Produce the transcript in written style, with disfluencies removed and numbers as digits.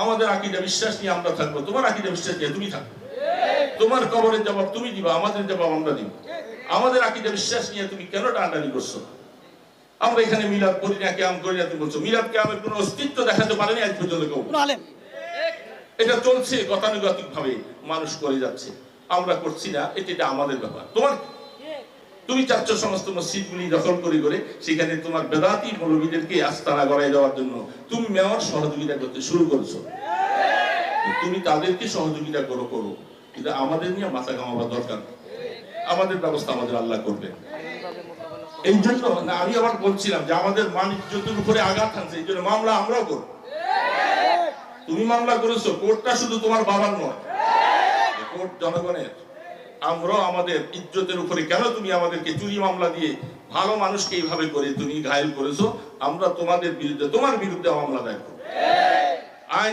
আমাদের আকীদা বিশ্বাস নিয়ে আমরা থাকবো, তোমার আকীদা বিশ্বাস নিয়ে তুমি থাকো। তোমার কবরের জবাব তুমি দিবা, আমাদের জবাব আমরা দিব। আমাদের আকীদা বিশ্বাস নিয়ে তুমি কেন টানাটানি করছো? আমরা এখানে মিলাদ করি না, কিয়াম করি না, তুমি বলছো মিলাদ কিয়ামের কোনো অস্তিত্ব দেখাতে পারেনি আজ পর্যন্ত কেউ। এটা চলছে গতানুগতিক ভাবে, মানুষ করে যাচ্ছে, আমরা করছি না, এটা আমাদের ব্যাপার। তুমি চাচ্ছ সমস্ত মসজিদগুলি দখল করে সেখানে তোমার বেদাতি মৌলবীদেরকে আস্তানা গড়াই দেওয়ার জন্য তুমি মেয়র সহযোগিতা করতে শুরু করেছো। তুমি তাদেরকে সহযোগিতা করো, কিন্তু আমাদের নিয়ে মাথা ঘামাবার দরকার। আমাদের ব্যবস্থা আমাদের আল্লাহ করবে। এই জন্য না, আমি আবার বলছিলাম যে আমাদের মান ইজ্জতের উপরে আঘাত আনছে, এই জন্য মামলা আমরাও করব। তুমি মামলা করেছো, কোর্টটা শুধু তোমার বাবার নয়, কোর্ট জনগণের। আমরাও আমাদের ইজ্জতের উপরে, কেন তুমি আমাদেরকে চুরি মামলা দিয়ে ভালো মানুষকে এইভাবে করে তুমি ঘায়েল করেছো, আমরা তোমাদের বিরুদ্ধে, তোমার বিরুদ্ধে মামলা দায়ের করব। আইন